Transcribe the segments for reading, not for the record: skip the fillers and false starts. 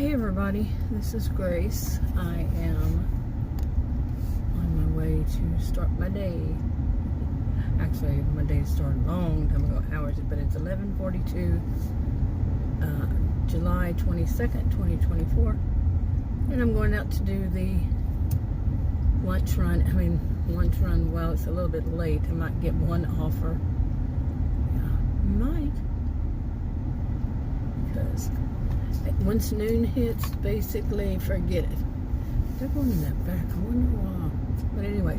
Hey everybody, this is Grace. I am on my way to start my day. Actually, my day started a long time ago, hours, but it's 11:42, July 22nd, 2024. And I'm going out to do the lunch run. Well, it's a little bit late. I might get one offer. Yeah, might. Because once noon hits, basically, forget it. They're going in that back. I wonder why. But anyway,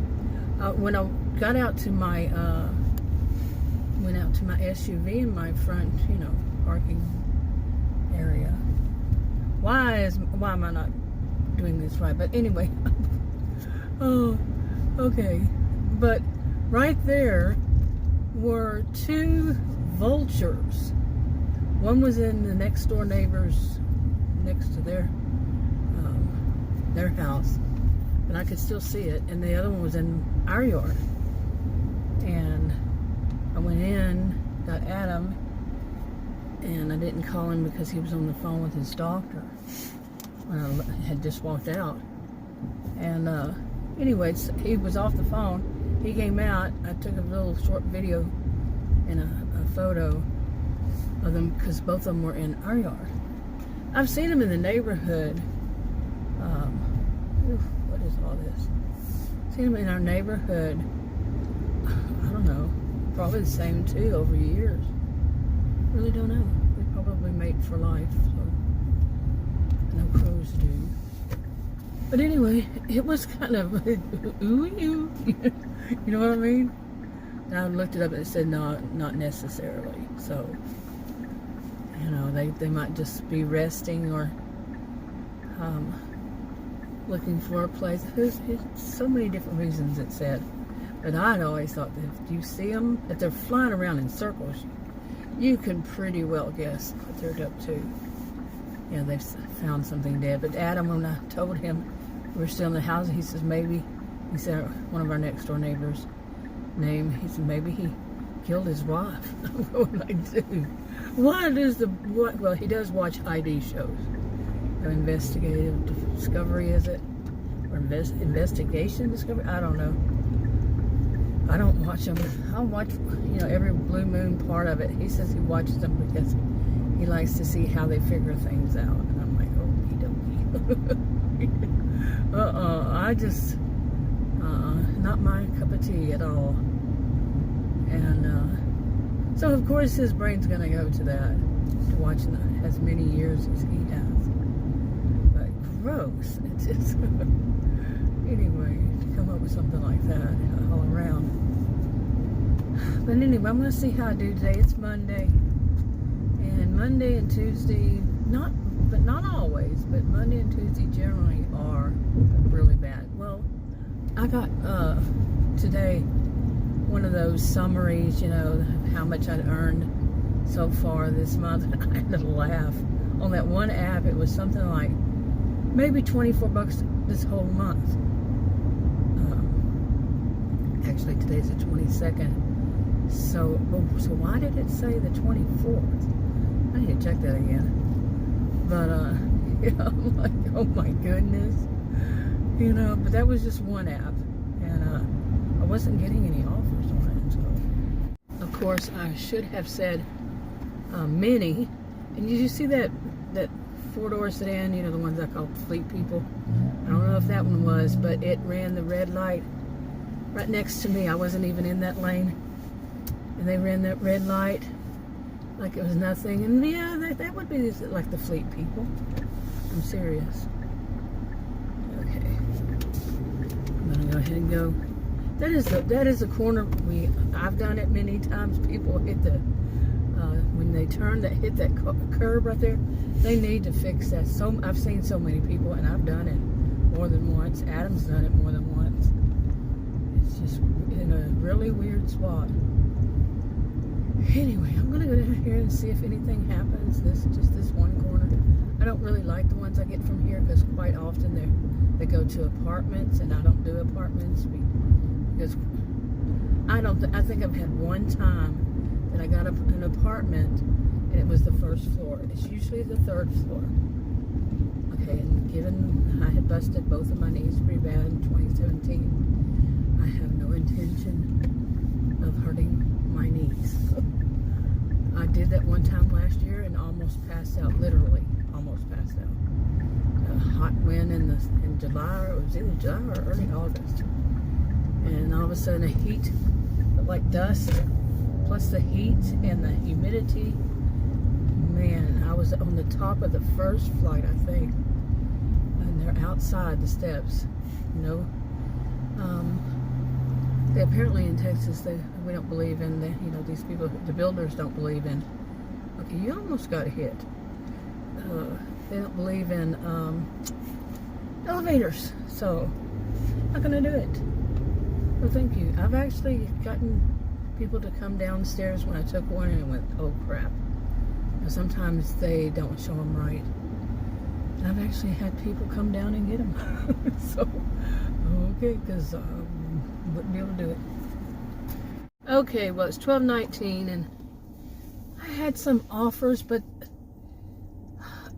when I got out to my, SUV in my front, parking area. Why am I not doing this right? But anyway, oh, okay. But right there were two vultures. One was in the next door neighbors, next to their house, and I could still see it. And the other one was in our yard. And I went in, got Adam, and I didn't call him because he was on the phone with his doctor when I had just walked out. And anyways, he was off the phone. He came out. I took a little short video and a photo of them because both of them were in our yard. I've seen them in the neighborhood. What is all this? Seen them in our neighborhood. I don't know. Probably the same too over years. Really don't know. We probably mate for life. So no crows do. But anyway, it was kind of ooh. You know what I mean? And I looked it up and it said no, not necessarily. So. They might just be resting or looking for a place. There's so many different reasons it said. But I'd always thought that if you see them, if they're flying around in circles, you can pretty well guess what they're up to. They've found something dead. But Adam, when I told him we were still in the house, he says maybe, he said one of our next door neighbors' name, he said maybe he killed his wife. What would I do? Well, he does watch ID shows. Investigative Discovery, is it? Or Investigation Discovery? I don't know. I don't watch them. I'll watch, every blue moon part of it. He says he watches them because he likes to see how they figure things out. And I'm like, okey-dokey. I just, not my cup of tea at all. And, so of course his brain's gonna go to that, to watching as many years as he has. But gross, it's just anyway, to come up with something like that all around. But anyway, I'm gonna see how I do today. It's Monday, and Monday and Tuesday, not always, but Monday and Tuesday generally are really bad. Well, I got today one of those summaries, how much I'd earned so far this month. I had to laugh. On that one app, it was something like maybe $24 this whole month. Actually, today's the 22nd. So why did it say the 24th? I need to check that again. But, I'm like, oh my goodness. But that was just one app. And, I wasn't getting any offers on it, so of course I should have said mini. And did you see that 4-door sedan? The ones I call fleet people. I don't know if that one was, but it ran the red light right next to me. I wasn't even in that lane, and they ran that red light like it was nothing. And yeah, that would be like the fleet people. I'm serious. Okay, I'm gonna go ahead and go. That is the corner. I've done it many times. People hit the when they turn hit that curb right there. They need to fix that. I've seen so many people, and I've done it more than once. Adam's done it more than once. It's just in a really weird spot. Anyway, I'm gonna go down here and see if anything happens. This one corner. I don't really like the ones I get from here because quite often they go to apartments, and I don't do apartments. Because I think I've had one time that I got an apartment and it was the first floor. It's usually the third floor. busted both of my knees pretty bad in 2017. I have no intention of hurting my knees. I did that one time last year and almost passed out, literally almost passed out. A hot wind in July, or it was either July or early August. And all of a sudden, the heat, like dust, plus the heat and the humidity. Man, I was on the top of the first flight, I think, and they're outside the steps. You know, they apparently in Texas, we don't believe in these people, the builders don't believe in. Okay, you almost got hit. They don't believe in elevators, so not gonna do it. Well, thank you. I've actually gotten people to come downstairs when I took one and went, oh crap. Now, sometimes they don't show them right. And I've actually had people come down and get them. So, okay, because wouldn't be able to do it. Okay, well, it's 12:19 and I had some offers, but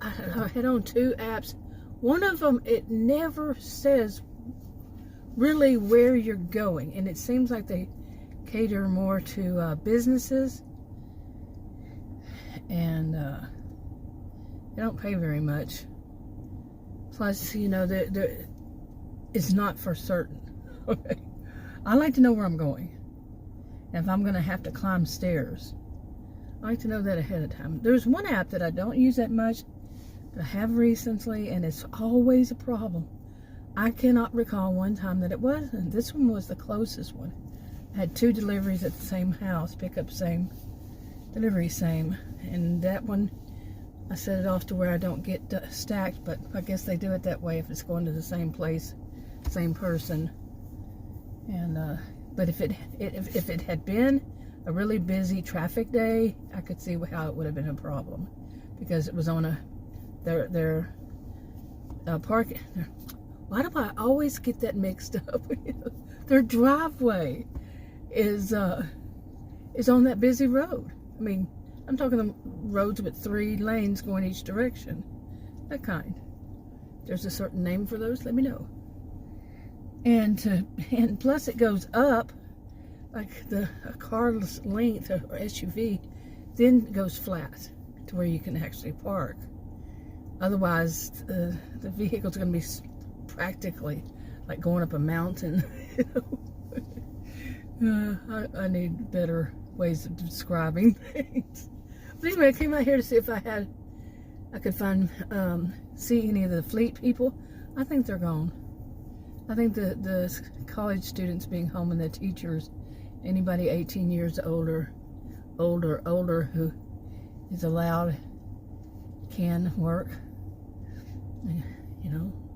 I had on 2 apps. One of them, it never says really where you're going, and it seems like they cater more to businesses, and they don't pay very much. Plus, it's not for certain. Okay, I like to know where I'm going, and if I'm going to have to climb stairs, I like to know that ahead of time. There's one app that I don't use that much, that I have recently, and it's always a problem. I cannot recall one time that it wasn't. This one was the closest one. I had 2 deliveries at the same house, pickup same, delivery same, and that one I set it off to where I don't get stacked, but I guess they do it that way if it's going to the same place, same person. And but if it had been a really busy traffic day, I could see how it would have been a problem, because it was on their park. Why do I always get that mixed up? Their driveway is on that busy road. I mean, I'm talking the roads with 3 lanes going each direction. That kind. There's a certain name for those, let me know. And plus it goes up, like a car's length or SUV, then it goes flat to where you can actually park. Otherwise, the vehicle's going to be practically like going up a mountain. I need better ways of describing things. But anyway, I came out here to see if I could see any of the fleet people. I think they're gone. I think the college students being home and the teachers, anybody 18 years older who is allowed can work,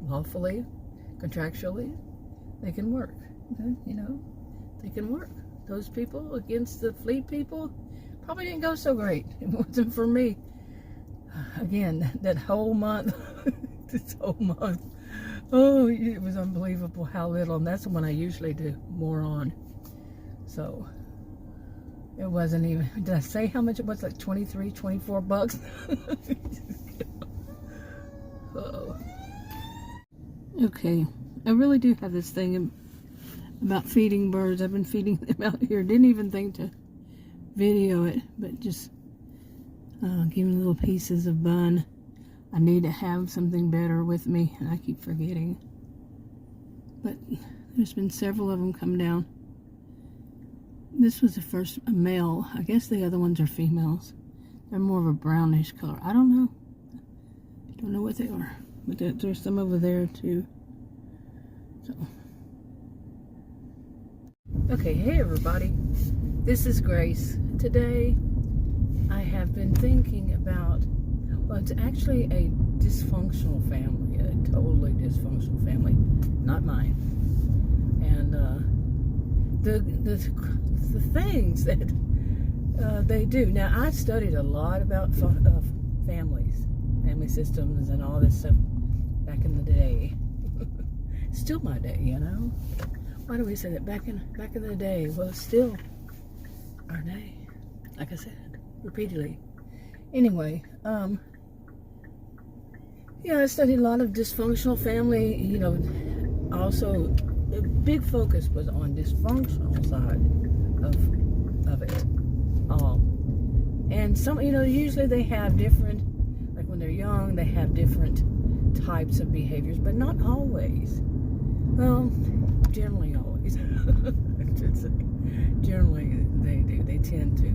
lawfully, contractually, they can work. They can work. Those people against the fleet people probably didn't go so great. It wasn't for me. Again, that whole month, this whole month, oh, it was unbelievable how little, and that's the one I usually do more on. So it wasn't even, did I say how much it was? Like 23, 24 bucks. Uh-oh. Okay, I really do have this thing about feeding birds. I've been feeding them out here. Didn't even think to video it, but just giving little pieces of bun. I need to have something better with me, and I keep forgetting. But there's been several of them come down. This was the first male. I guess the other ones are females. They're more of a brownish color. I don't know. I don't know what they are. But there's some over there too. So. Okay, hey everybody. This is Grace. Today I have been thinking about, well, it's actually a dysfunctional family, a totally dysfunctional family, not mine. And the things that they do. Now, I studied a lot about families, family systems, and all this stuff back in the day. Still my day, Why do we say that? Back in the day? Well, it's still our day. Like I said, repeatedly. Anyway, Yeah, I studied a lot of dysfunctional family. Also a big focus was on dysfunctional side of it. And some, usually they have different, like when they're young, they have different types of behaviors, but not always. Well, generally always. Generally they do. They tend to,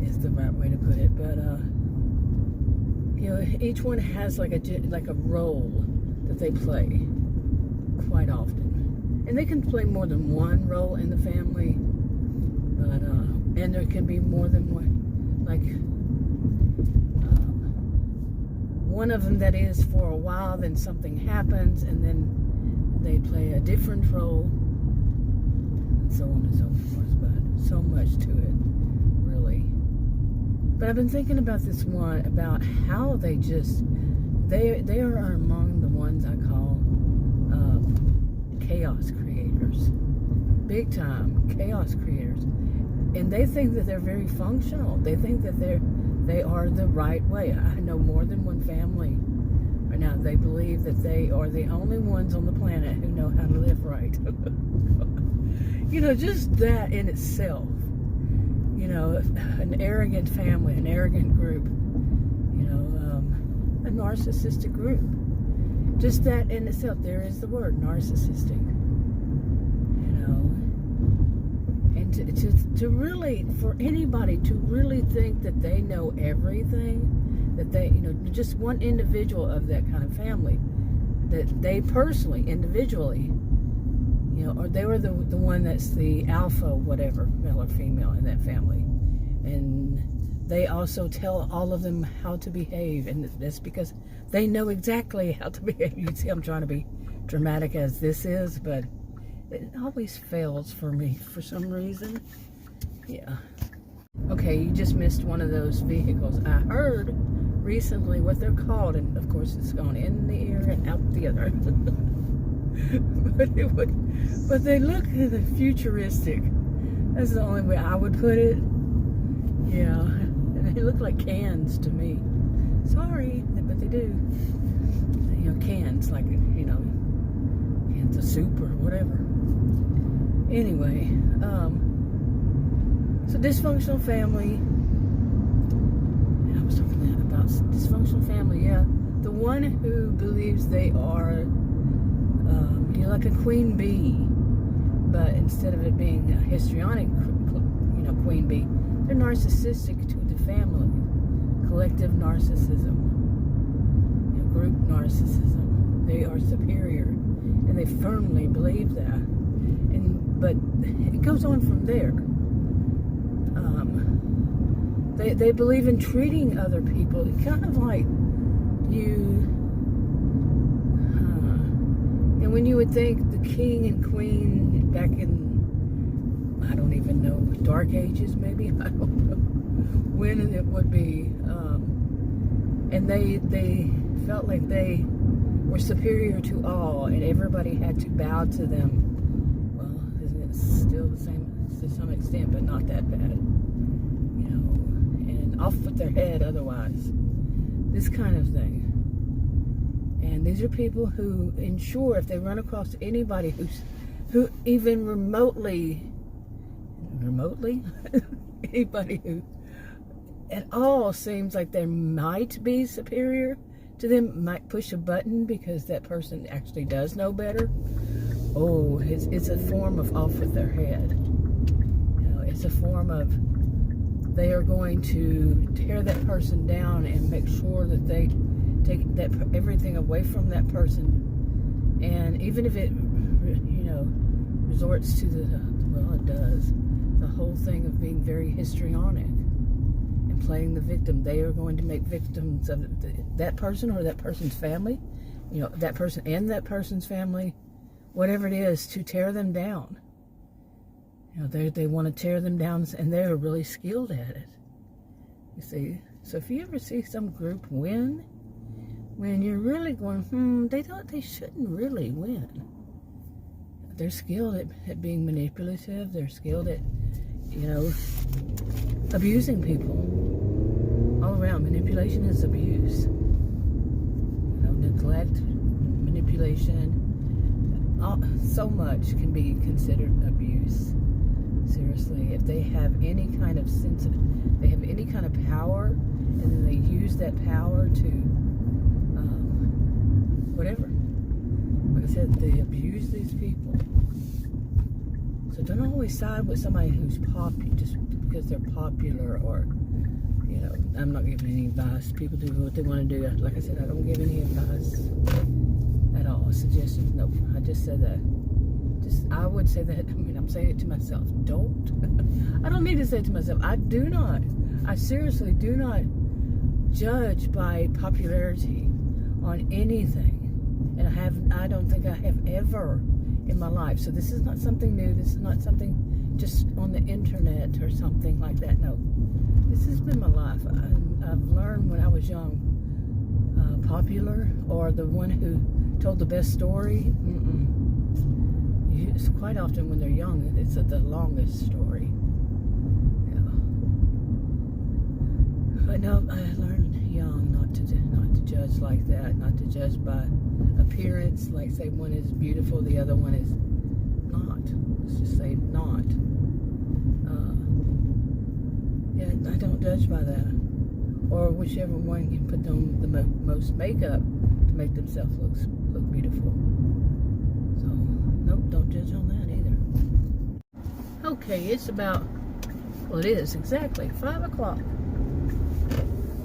is the right way to put it. But each one has like a role that they play quite often, and they can play more than one role in the family. But and there can be more than one. Like one of them that is for a while, then something happens, and then they play a different role, and so on and so forth. But so much to it, really. But I've been thinking about this one, about how they are among the ones I call chaos creators, big time chaos creators. And they think that they're very functional. They think that they are the right way. I know more than one family right now. They believe that they are the only ones on the planet who know how to live right. Just that in itself. An arrogant family, an arrogant group. A narcissistic group. Just that in itself. There is the word narcissistic. To really, for anybody to really think that they know everything, that they, just one individual of that kind of family, that they personally, individually, or they were the one that's the alpha, whatever, male or female in that family. And they also tell all of them how to behave, and that's because they know exactly how to behave. You see, I'm trying to be dramatic as this is, but it always fails for me for some reason. Yeah. Okay, you just missed one of those vehicles. I heard recently what they're called, and of course it's gone in the ear and out the other. but they look futuristic. That's the only way I would put it. Yeah, and they look like cans to me. Sorry, but they do. Cans, like, cans of soup or whatever. Anyway, so dysfunctional family. I was talking about dysfunctional family, yeah. The one who believes they are, like a queen bee, but instead of it being a histrionic, queen bee, they're narcissistic to the family. Collective narcissism, group narcissism. They are superior, and they firmly believe that. But it goes on from there. They believe in treating other people kind of like you. And when you would think the king and queen back in, I don't even know, dark ages maybe, I don't know when it would be, and they felt like they were superior to all, and everybody had to bow to them. Well, isn't it still the same to some extent, but not that bad, and off with their head otherwise. This kind of thing. And these are people who ensure if they run across anybody who even remotely anybody who at all seems like they might be superior to them, might push a button because that person actually does know better. Oh, it's a form of off with their head. It's a form of they are going to tear that person down and make sure that they take everything away from that person. And even if it, resorts to it does, the whole thing of being very histrionic and playing the victim. They are going to make victims of that person or that person's family, that person and that person's family, whatever it is, to tear them down. They want to tear them down, and they're really skilled at it. You see, so if you ever see some group win, when you're really going, they shouldn't really win. They're skilled at being manipulative. They're skilled at, abusing people. All around, manipulation is abuse. neglect, manipulation, so much can be considered abuse. Seriously, if they have any kind of sense of, they have any kind of power, and then they use that power to, whatever. Like I said, they abuse these people. So don't always side with somebody who's popular just because they're popular, or, you know, I'm not giving any advice. People do what they want to do. Like I said, I don't give any advice at all. Suggestions, nope. I just said that. I would say that, I mean, I'm saying it to myself. Don't. I don't need to say it to myself. I seriously do not judge by popularity on anything. And I don't think I have ever in my life. So this is not something new. This is not something just on the internet or something like that. No. This has been my life. I've learned when I was young, popular, or the one who told the best story, it's quite often when they're young, it's the longest story. Yeah. But no, I learned young not to judge like that, not to judge by appearance. Like, say one is beautiful, the other one is not. Let's just say not. Yeah, I don't judge by that. Or whichever one can put on the most makeup to make themselves look beautiful. So, nope, don't judge on that either. Okay, it's about, well, it is exactly 5 o'clock.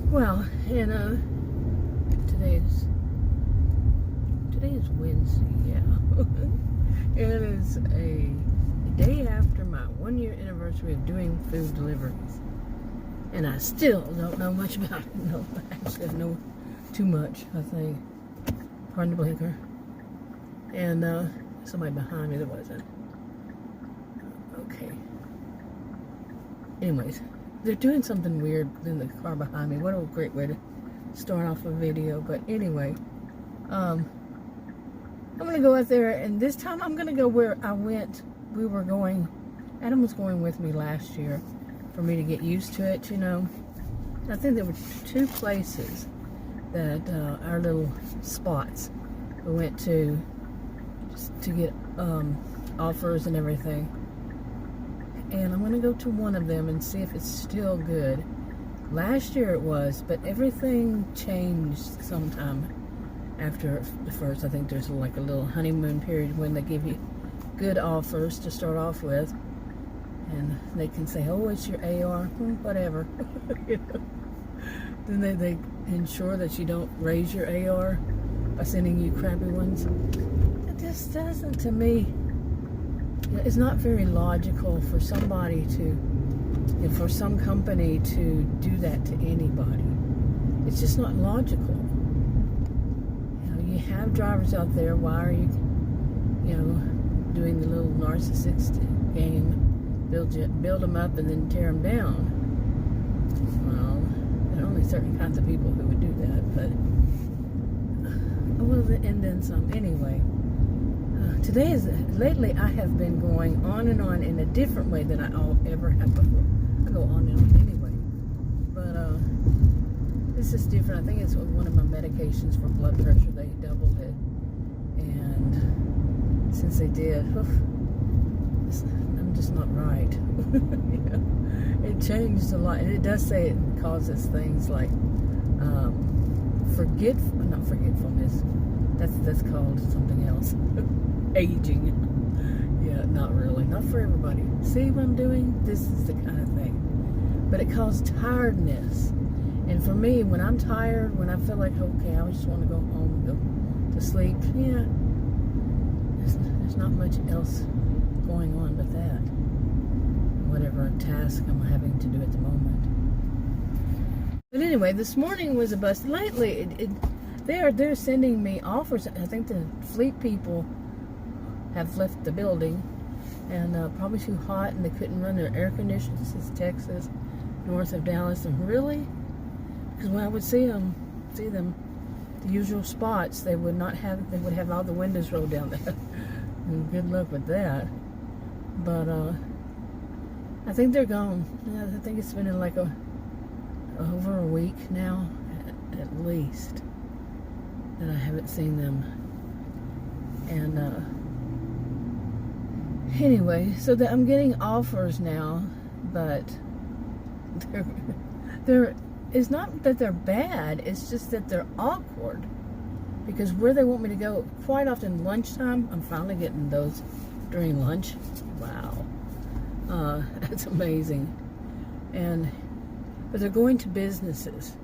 Well, and today is Wednesday, yeah. It is a day after my 1-year anniversary of doing food deliveries. And I still don't know much about it. No, actually I know too much, I think. Pardon the blinker. And somebody behind me, there wasn't. Okay. Anyways, they're doing something weird in the car behind me. What a great way to start off a video. But anyway, I'm going to go out there, and this time I'm going to go where I went. We were going, Adam was going with me last year for me to get used to it, you know. I think there were 2 places that our little spots we went to get offers and everything. And I'm going to go to one of them and see if it's still good. Last year it was, but everything changed sometime after the first. I think there's like a little honeymoon period when they give you good offers to start off with. And they can say, oh, it's your AR, whatever. You know? Then they ensure that you don't raise your AR by sending you crappy ones. It just doesn't, to me, it's not very logical for somebody to, for some company to do that to anybody. It's just not logical. You know, you have drivers out there, why are you, you know, doing the little narcissist game? Build them up and then tear them down. Well, there are only certain kinds of people who would do that, but well, and then some. Anyway, lately I have been going on and on in a different way than I ever have before. I go on and on anyway, but this is different. I think it's one of my medications for blood pressure. They doubled it, and since they did, I'm just not right. Yeah. It changed a lot, and it does say it causes things like not forgetfulness. That's called something else. Aging. Yeah, not really. Not for everybody. See what I'm doing? This is the kind of thing. But it causes tiredness. And for me, when I'm tired, when I feel like, okay, I just want to go home and go to sleep, yeah, there's not much else going on but that. Whatever task I'm having to do at the moment. But anyway, this morning was a bust. Lately, they're sending me offers. I think the fleet people have left the building, and probably too hot, and they couldn't run their air conditioners. This is Texas, north of Dallas. And really, because when I would see them, the usual spots, they would have all the windows rolled down there. And good luck with that. But I think they're gone. Yeah, I think it's been in like over a week now, at least. that I haven't seen them. And anyway, so that I'm getting offers now, but it's not that they're bad, it's just that they're awkward. Because where they want me to go, quite often lunchtime, I'm finally getting those during lunch. Wow. That's amazing. But they're going to businesses.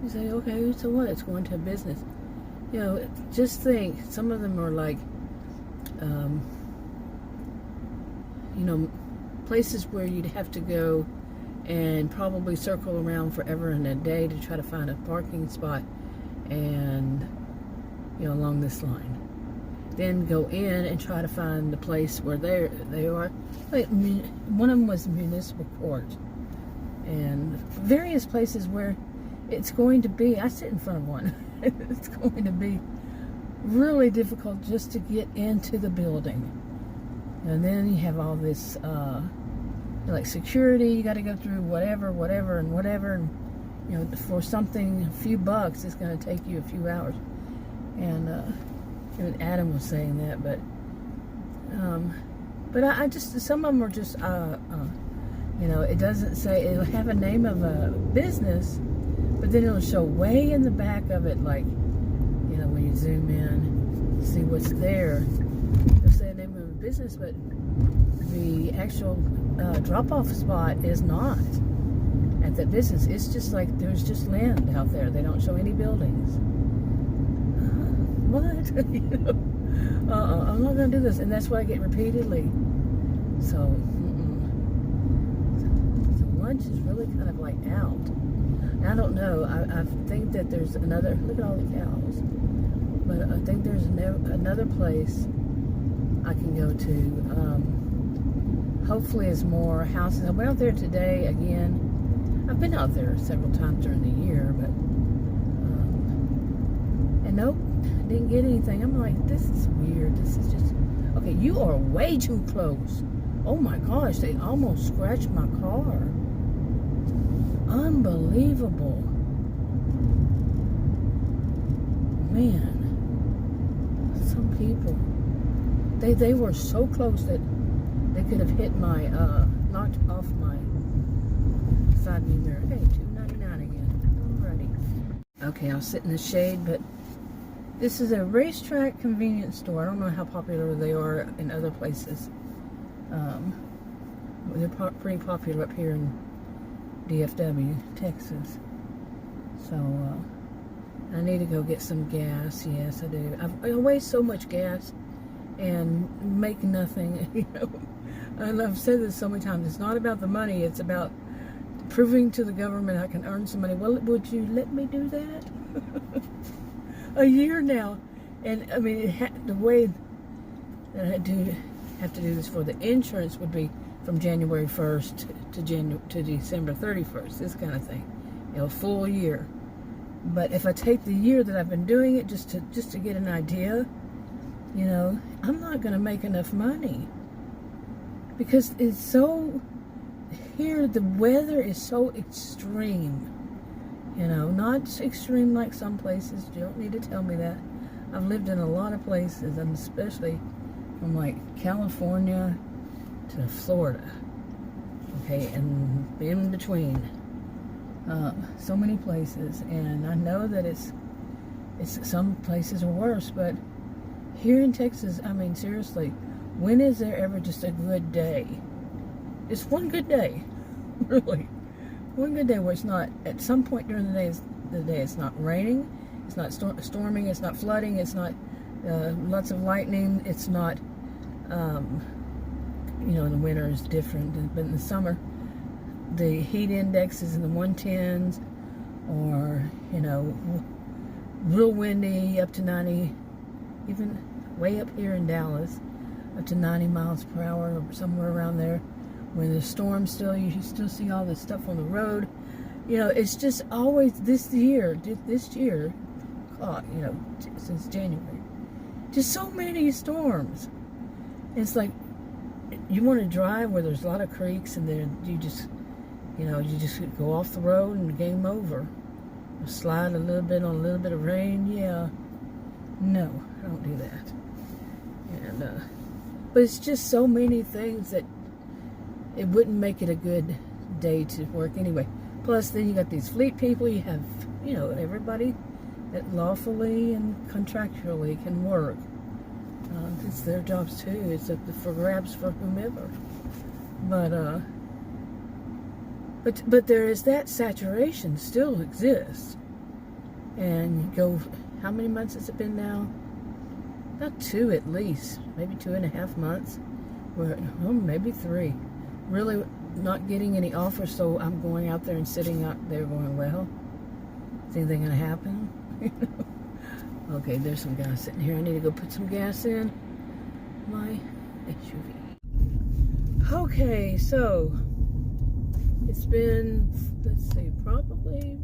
You say, okay, so what? It's going to a business. You know, just think, some of them are like, you know, places where you'd have to go and probably circle around forever and a day to try to find a parking spot, and, you know, along this line. Then go in and try to find the place where they are. Like, one of them was municipal court, and various places where it's going to be, I sit in front of one, it's going to be really difficult just to get into the building. And then you have all this, like security, you got to go through whatever, and, you know, for something, a few bucks, it's going to take you a few hours. And Adam was saying that, but I just, some of them are just, you know, it doesn't say, it'll have a name of a business, but then it'll show way in the back of it, like, you know, when you zoom in, see what's there, it'll say the name of a business, but the actual drop-off spot is not at that business. It's just like, there's just land out there. They don't show any buildings. What? You know, I'm not going to do this. And that's what I get repeatedly. So, so lunch is really kind of like out. And I don't know. I think that there's another, look at all the cows. But I think there's another place I can go to. Hopefully it's more houses. I went out there today again. I've been out there several times during the year, but and nope, didn't get anything. I'm like, this is weird. This is just, okay, you are way too close. Oh my gosh, they almost scratched my car. Unbelievable. Man, some people, they were so close that they could have hit my, knocked off my side view mirror. Hey, $2.99 again. Alrighty. Okay, I'll sit in the shade, but this is a racetrack convenience store. I don't know how popular they are in other places. They're pretty popular up here in DFW, Texas. So, I need to go get some gas. Yes, I do. I waste so much gas and make nothing, you know. And I've said this so many times. It's not about the money. It's about proving to the government I can earn some money. Well, would you let me do that? A year now. And, I mean, the way that I have to do this for the insurance would be from January 1st to December 31st, this kind of thing. You know, full year. But if I take the year that I've been doing it just to get an idea, you know, I'm not going to make enough money. Because it's so, here the weather is so extreme. You know, not extreme like some places. You don't need to tell me that. I've lived in a lot of places, and especially from like California to Florida. Okay, and in between. So many places, and I know that it's some places are worse, but here in Texas, I mean, seriously, when is there ever just a good day? It's one good day, really. One good day where it's not, at some point during the day it's not raining, it's not storming, it's not flooding, it's not lots of lightning, it's not, you know, in the winter is different, but in the summer, the heat index is in the 110s, or, you know, real windy, up to 90, even way up here in Dallas, up to 90 miles per hour, or somewhere around there. When the storm still, you still see all this stuff on the road. You know, it's just always this year, God, you know, since January, just so many storms. It's like, you want to drive where there's a lot of creeks, and then you just go off the road and game over. Slide a little bit on a little bit of rain, yeah. No, I don't do that. And but it's just so many things that it wouldn't make it a good day to work anyway. Plus, then you got these fleet people. You have, everybody that lawfully and contractually can work. It's their jobs too. It's up for grabs for whomever. But there is that saturation still exists. And you go, how many months has it been now? About 2 at least, maybe 2.5 months, where, maybe 3. Really not getting any offers, so I'm going out there and sitting out there going, well, is anything gonna happen? Okay, there's some guys sitting here. I need to go put some gas in my SUV. Okay, so it's been, let's see, probably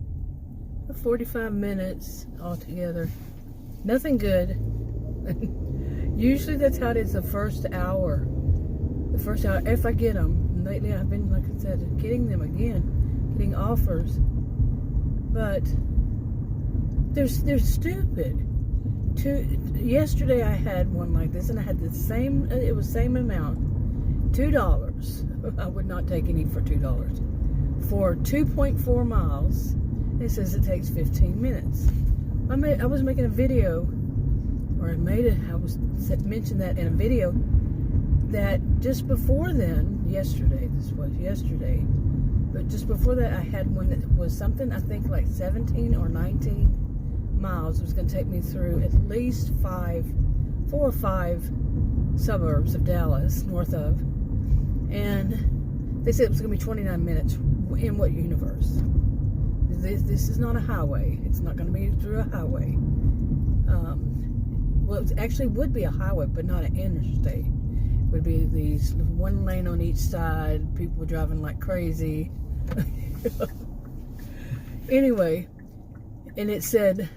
45 minutes altogether. Nothing good. Usually that's how it is the first hour. The first hour, if I get them. Lately I've been, like I said, getting them again, getting offers. But they're stupid. Yesterday I had one like this, and I had the same, it was same amount, $2. I would not take any for $2. For 2.4 miles, it says it takes 15 minutes. I was making a video, or I mentioned that in a video, that just before then, this was yesterday, but just before that I had one that was something, I think like 17 or 19 miles. It was going to take me through at least 4 or 5 suburbs of Dallas, north of, and they said it was going to be 29 minutes. In what universe? This is not a highway. It's not going to be through a highway. Well, it actually would be a highway, but not an interstate. It would be these one lane on each side, people driving like crazy. Anyway, and it said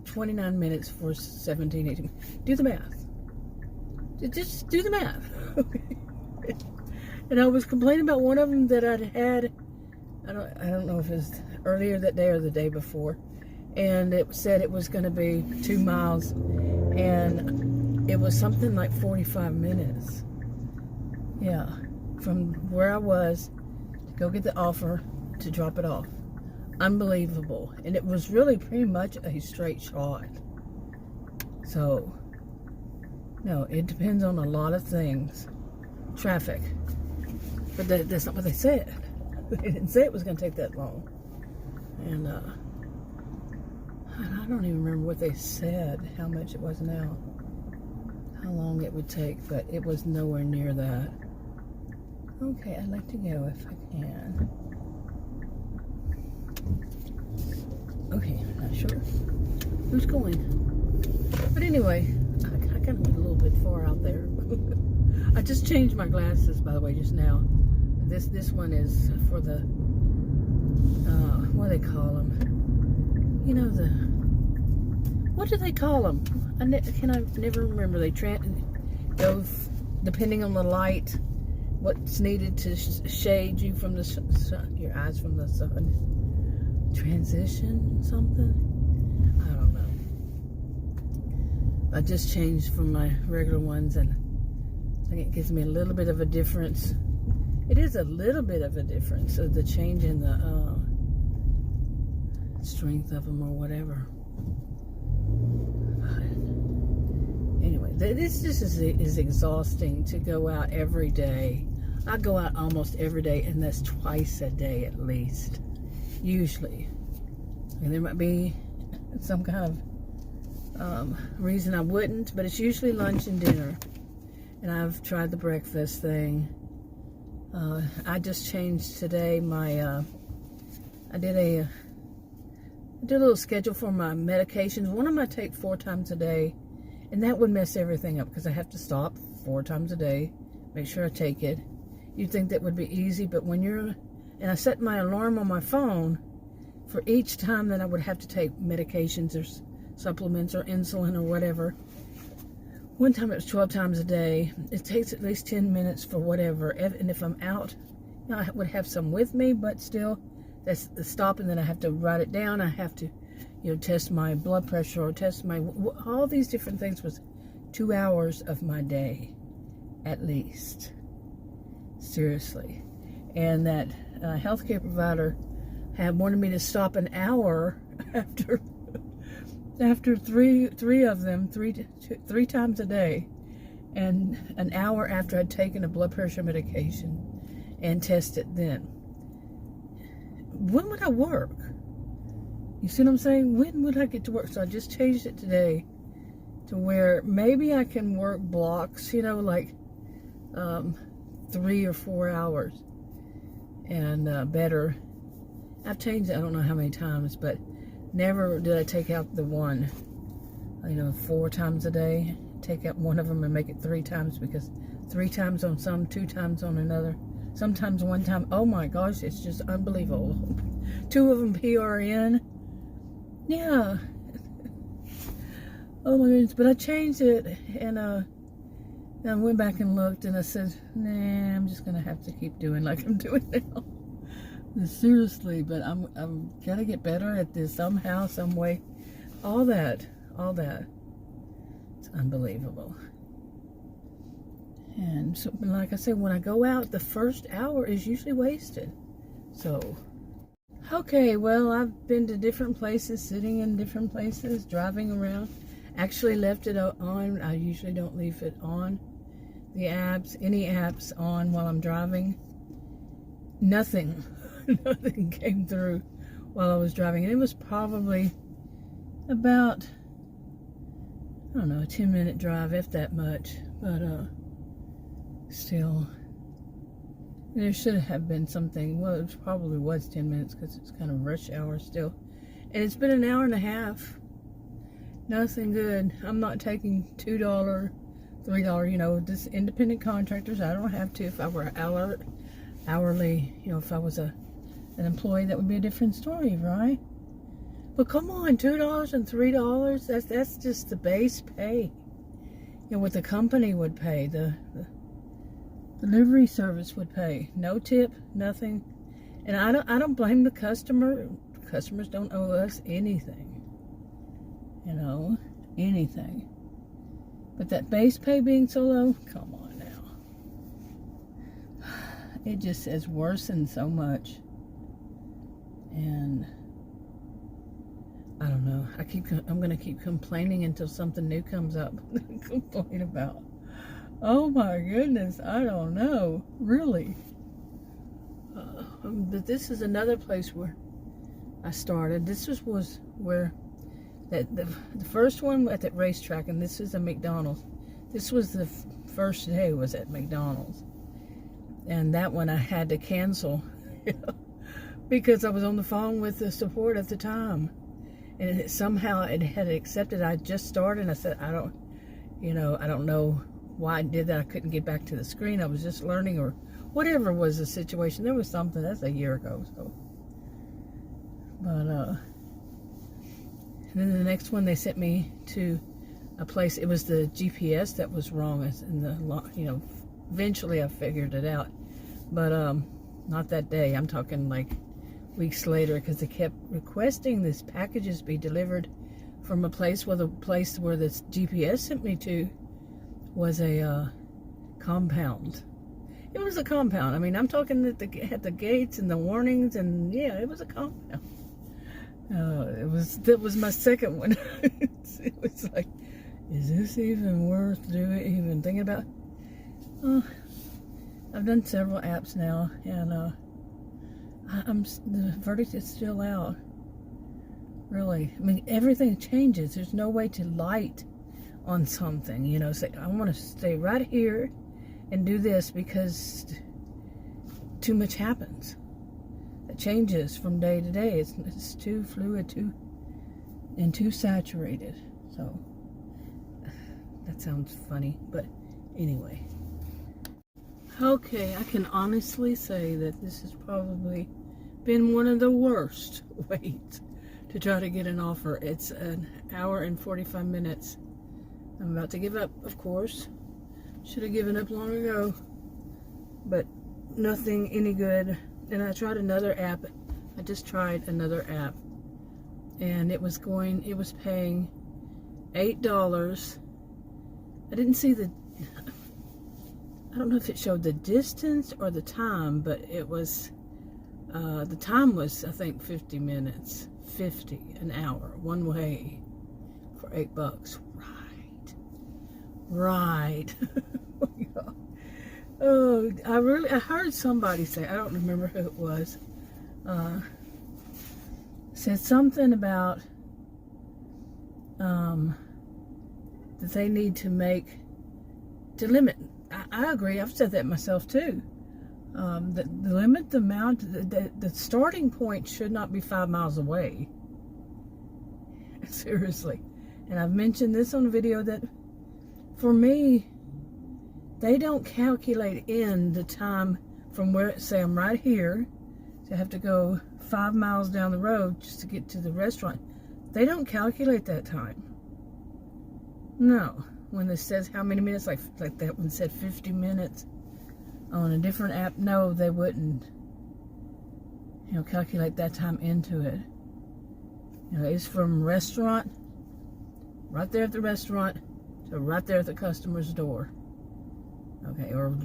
29 minutes for 17, 18. Do the math. Just do the math. And I was complaining about one of them that I'd had, I don't know if it was earlier that day or the day before, and it said it was going to be 2 miles, and it was something like 45 minutes. Yeah, from where I was to go get the offer to drop it off. Unbelievable. And it was really pretty much a straight shot. So, no, it depends on a lot of things. Traffic. But that's not what they said. They didn't say it was going to take that long. And I don't even remember what they said, how much it was now, how long it would take, but it was nowhere near that. Okay, I'd like to go if I can. Okay, I'm not sure who's going. But anyway, I kind of went a little bit far out there. I just changed my glasses, by the way, just now. This one is for the, what do they call them? What do they call them? I never remember. They go depending on the light, what's needed to shade you from the sun, your eyes from the sun. Transition something? I don't know. I just changed from my regular ones, and I think it gives me a little bit of a difference. It is a little bit of a difference of the change in the strength of them or whatever. But anyway, this just is exhausting to go out every day. I go out almost every day, and that's twice a day at least, usually. And there might be some kind of reason I wouldn't, but it's usually lunch and dinner. And I've tried the breakfast thing. I just changed today my, I did a little schedule for my medications. One of them I take 4 times a day, and that would mess everything up because I have to stop 4 times a day, make sure I take it. You'd think that would be easy, but and I set my alarm on my phone for each time that I would have to take medications or supplements or insulin or whatever. One time it was 12 times a day. It takes at least 10 minutes for whatever. And if I'm out, I would have some with me, but still, that's the stop, and then I have to write it down. I have to, test my blood pressure or test my, all these different things was 2 hours of my day, at least. Seriously. And that healthcare provider had wanted me to stop an hour after three of them, three times a day, and an hour after I'd taken a blood pressure medication and test it then. When would I work? You see what I'm saying? When would I get to work? So I just changed it today to where maybe I can work blocks, like 3 or 4 hours and better. I've changed it I don't know how many times, but never did I take out the one, 4 times a day. Take out one of them and make it 3 times, because 3 times on some, 2 times on another, sometimes 1 time. Oh my gosh, it's just unbelievable. 2 of them PRN. Yeah. Oh my goodness. But I changed it, and I went back and looked, and I said, nah, I'm just gonna have to keep doing like I'm doing now. Seriously, but I'm gonna get better at this somehow, some way. All that. It's unbelievable. And so, like I said, when I go out, the first hour is usually wasted. So, okay, well, I've been to different places, sitting in different places, driving around. Actually left it on. I usually don't leave it on. The apps, any apps on while I'm driving. Nothing came through while I was driving. And it was probably about, I don't know, a 10-minute drive, if that much. But still, there should have been something. Well, it probably was 10 minutes because it's kind of rush hour still. And it's been an hour and a half. Nothing good. I'm not taking $2, $3, this independent contractors. I don't have to. If I were hourly, if I was an employee, that would be a different story, right? But come on, $2 and $3, that's just the base pay. What the company would pay, the delivery service would pay. No tip, nothing. And I don't blame the customer. Customers don't owe us anything. Anything. But that base pay being so low, come on now. It just has worsened so much. And I don't know. I'm going to keep complaining until something new comes up to complain about. Oh my goodness. I don't know. Really. But this is another place where I started. This was where the first one at that racetrack, and this is a McDonald's. This was the first day was at McDonald's. And that one I had to cancel because I was on the phone with the support at the time. And somehow it had accepted. I just started, and I said, I don't know why I did that. I couldn't get back to the screen. I was just learning, or whatever was the situation. There was something. That's a year ago. So, but and then the next one they sent me to a place. It was the GPS that was wrong, and eventually I figured it out. But not that day. I'm talking like weeks later, because they kept requesting these packages be delivered from a place where the place where this GPS sent me to was a compound. It was a compound. I mean, I'm talking that they had the gates and the warnings, and yeah, it was a compound. That was my second one. It was like, is this even worth even thinking about? I've done several apps now, and the verdict is still out. Really, I mean, everything changes. There's no way to light on something. Say, I want to stay right here and do this, because too much happens. It changes from day to day. It's too fluid, too saturated. So that sounds funny, but anyway. Okay, I can honestly say that this has probably been one of the worst waits to try to get an offer. It's an hour and 45 minutes. I'm about to give up, of course. Should have given up long ago, but nothing any good. And I tried another app. I just tried another app, and it was paying $8. I didn't see I don't know if it showed the distance or the time, but it was, the time was, I think, 50 minutes, 50 an hour, one way for $8. Right. Oh, I heard somebody say, I don't remember who it was, said something about that they need to limit. I agree. I've said that myself too. The limit the amount. The starting point should not be 5 miles away. Seriously, and I've mentioned this on a video that for me, they don't calculate in the time from where, say I'm right here, so I have to go 5 miles down the road just to get to the restaurant. They don't calculate that time. No. When it says how many minutes, like that one said 50 minutes on a different app, no, they wouldn't, calculate that time into it. It's from restaurant, right there at the restaurant, to right there at the customer's door. Okay, or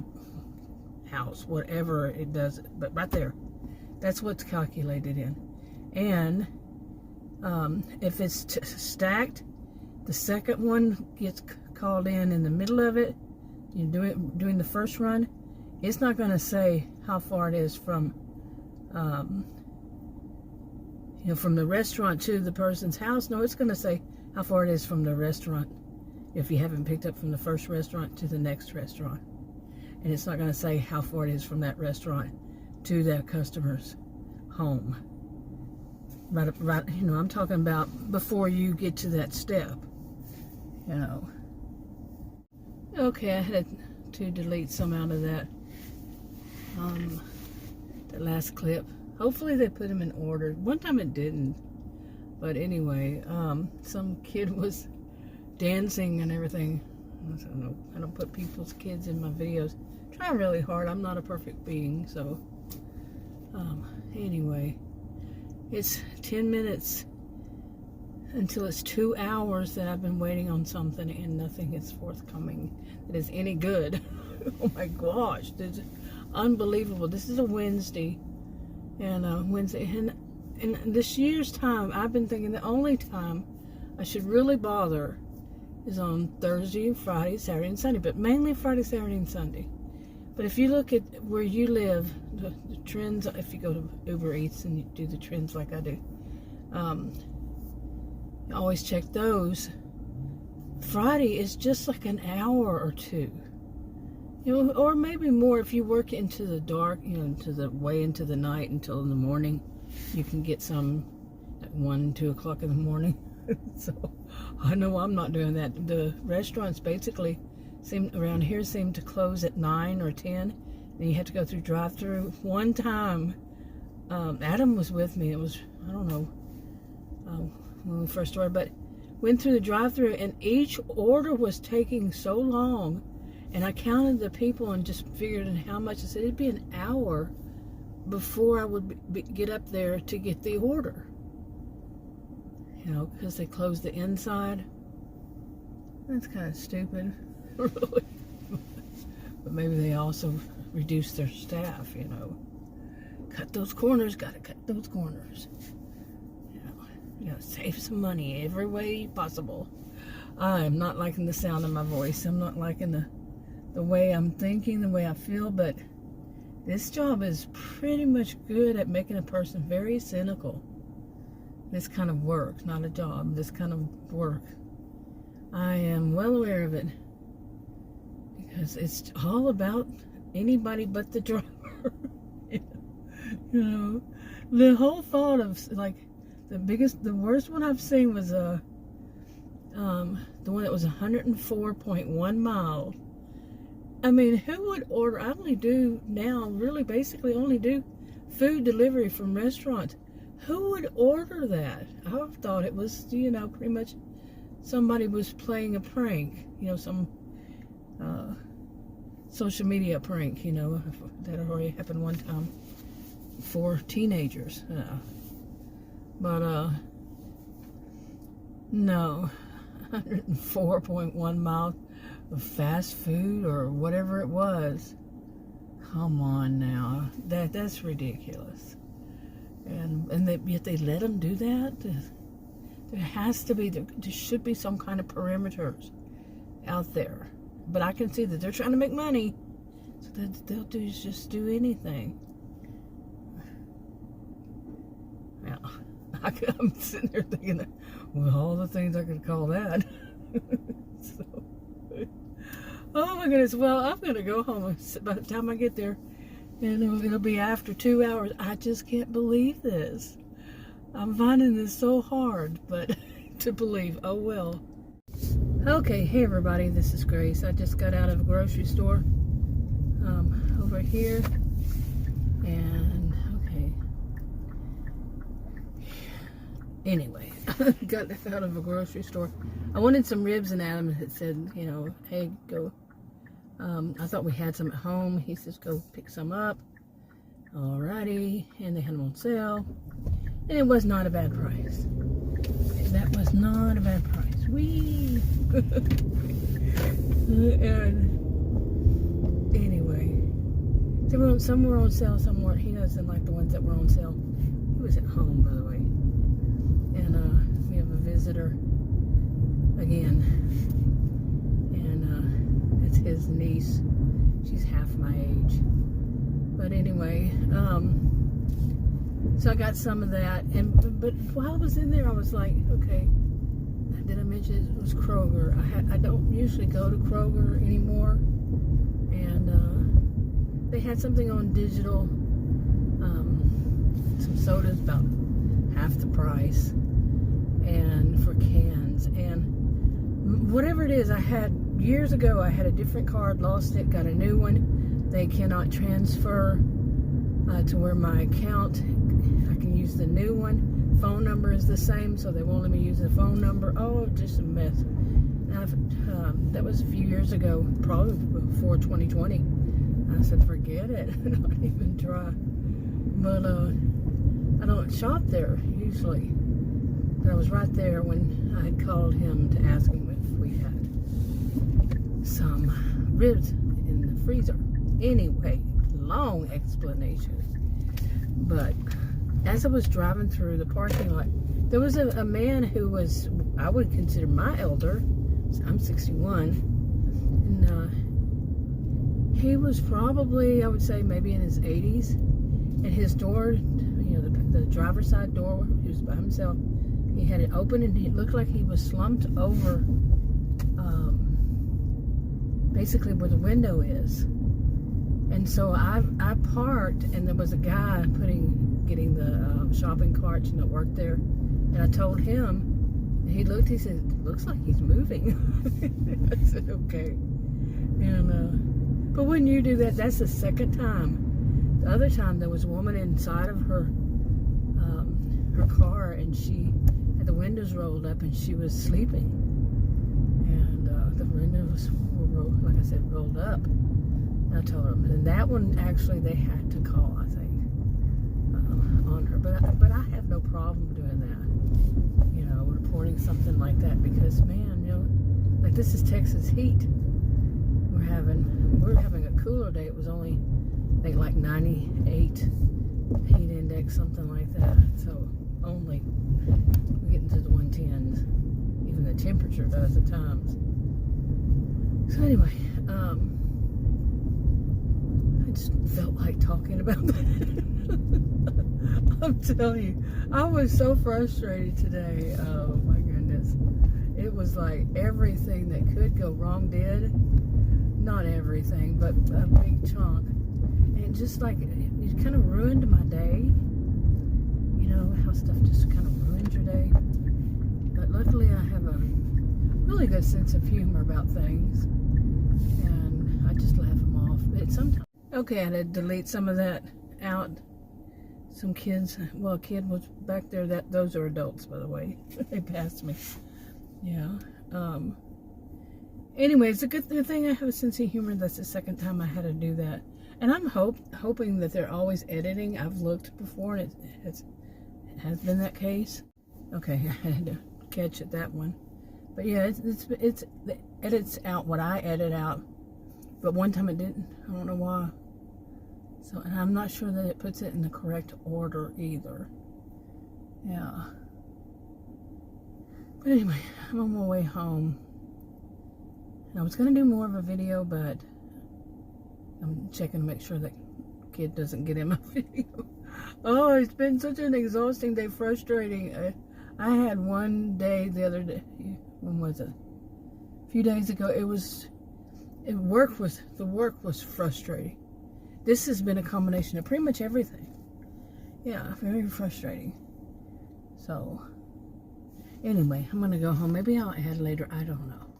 house, whatever it does, but right there. That's what's calculated in. And if it's stacked, the second one gets called in the middle of it. You're doing the first run. It's not going to say how far it is from, from the restaurant to the person's house. No, it's going to say how far it is from the restaurant if you haven't picked up from the first restaurant to the next restaurant. And it's not going to say how far it is from that restaurant to that customer's home. Right, I'm talking about before you get to that step, Okay, I had to delete some out of that, the last clip. Hopefully they put them in order. One time it didn't. But anyway, some kid was dancing and everything. I don't know. I don't put people's kids in my videos. Try really hard. I'm not a perfect being, so anyway, it's 10 minutes until it's 2 hours that I've been waiting on something and nothing is forthcoming that is any good. Oh my gosh, this is unbelievable. This is a Wednesday, and in this year's time, I've been thinking the only time I should really bother is on Thursday, Friday, Saturday, and Sunday, but mainly Friday, Saturday, and Sunday. But if you look at where you live, the trends, if you go to Uber Eats and you do the trends like I do, you always check those. Friday is just like an hour or two, or maybe more if you work into the dark, way into the night until in the morning. You can get some at 1, 2 o'clock in the morning. So I know I'm not doing that. The restaurants basically around here seem to close at 9 or 10. And you have to go through drive-through. One time, Adam was with me. It was, I don't know, when we first started, but went through the drive-through, and each order was taking so long. And I counted the people and just figured in how much. I said it'd be an hour before I would get up there to get the order. Because they closed the inside. That's kind of stupid, really. But maybe they also reduced their staff, Cut those corners, gotta cut those corners. You gotta save some money every way possible. I am not liking the sound of my voice. I'm not liking the way I'm thinking, the way I feel, but this job is pretty much good at making a person very cynical. This kind of work, not a job, this kind of work. I am well aware of it because it's all about anybody but the driver. The whole thought of the worst one I've seen was the one that was 104.1 miles. I mean, who would order? I only do now, really basically only do food delivery from restaurants. Who would order that? I thought it was, pretty much somebody was playing a prank, some social media prank, that already happened one time for teenagers. But No, 104.1 miles of fast food or whatever it was. Come on now, that's ridiculous. And yet they let them do that. There has to be, there should be some kind of perimeters out there. But I can see that they're trying to make money, so that they'll just do anything. Yeah, I'm sitting there thinking, well, all the things I could call that. So, oh my goodness, well, I'm going to go home by the time I get there, and it'll be after 2 hours. I just can't believe this. I'm finding this so hard, but to believe. Oh well. Okay, hey everybody, this is Grace. I just got out of a grocery store over here, and okay. Anyway, got out of a grocery store. I wanted some ribs, and Adam had said, you know, hey, go. I thought we had some at home. He says, go pick some up. Alrighty, and they had them on sale, and it was not a bad price. That was not a bad price. Whee! And anyway, some were on sale, some weren't. He doesn't like the ones that were on sale. He was at home, by the way. And we have a visitor again, and it's his niece. She's half my age. But anyway, so I got some of that, but while I was in there, I was like, okay, did I mention it was Kroger? I don't usually go to Kroger anymore, and they had something on digital, some sodas about half the price, and for cans, and whatever it is, I had years ago, I had a different card, lost it, got a new one. They cannot transfer to where my account, I can use the new one. Phone number is the same, so they won't let me use the phone number. Oh, just a mess. That was a few years ago, probably before 2020. I said, forget it, not even try. But I don't shop there usually. But I was right there when I had called him to ask him if we had some ribs in the freezer. Anyway, long explanation. But as I was driving through the parking lot, there was a man who was, I would consider my elder. I'm 61. And he was probably, I would say, maybe in his 80s. And his door, you know, the driver's side door, he was by himself. He had it open, and it looked like he was slumped over basically where the window is. And so I parked, and there was a guy getting the shopping carts, and it worked there. And I told him, and he looked, he said, it looks like he's moving. I said, okay. And but when you do that, that's the second time. The other time, there was a woman inside of her car, and she had the windows rolled up, and she was sleeping. And the windows were, like I said, rolled up. I told them, and that one actually they had to call, I think, on her. But I have no problem doing that, you know, reporting something like that, because man, you know, like this is Texas heat. We're having a cooler day. It was only I think like 98 heat index, something like that. So only we get into the 110s. Even the temperature does at times. So anyway, I just felt like talking about that. I'm telling you, I was so frustrated today. Oh my goodness. It was like everything that could go wrong did. Not everything, but a big chunk. And just like, it kind of ruined my day. You know, how stuff just kind of ruins your day. But luckily I have a really good sense of humor about things. And I just laugh them off. But sometimes, okay, I had to delete some of that out. Some kids, well, a kid was back there. Those are adults, by the way. They passed me. Yeah. Anyway, it's a good thing I have a sense of humor. That's the second time I had to do that. And I'm hoping that they're always editing. I've looked before, and it has been that case. Okay, I had to catch it, that one. But yeah, it edits out what I edit out. But one time it didn't. I don't know why. So, and I'm not sure that it puts it in the correct order either. Yeah. But anyway, I'm on my way home. And I was going to do more of a video, but I'm checking to make sure that kid doesn't get in my video. Oh, it's been such an exhausting day, frustrating. I had one day the other day. When was it? A few days ago. The work was frustrating. This has been a combination of pretty much everything. Yeah, very frustrating. So, anyway, I'm going to go home. Maybe I'll add later. I don't know.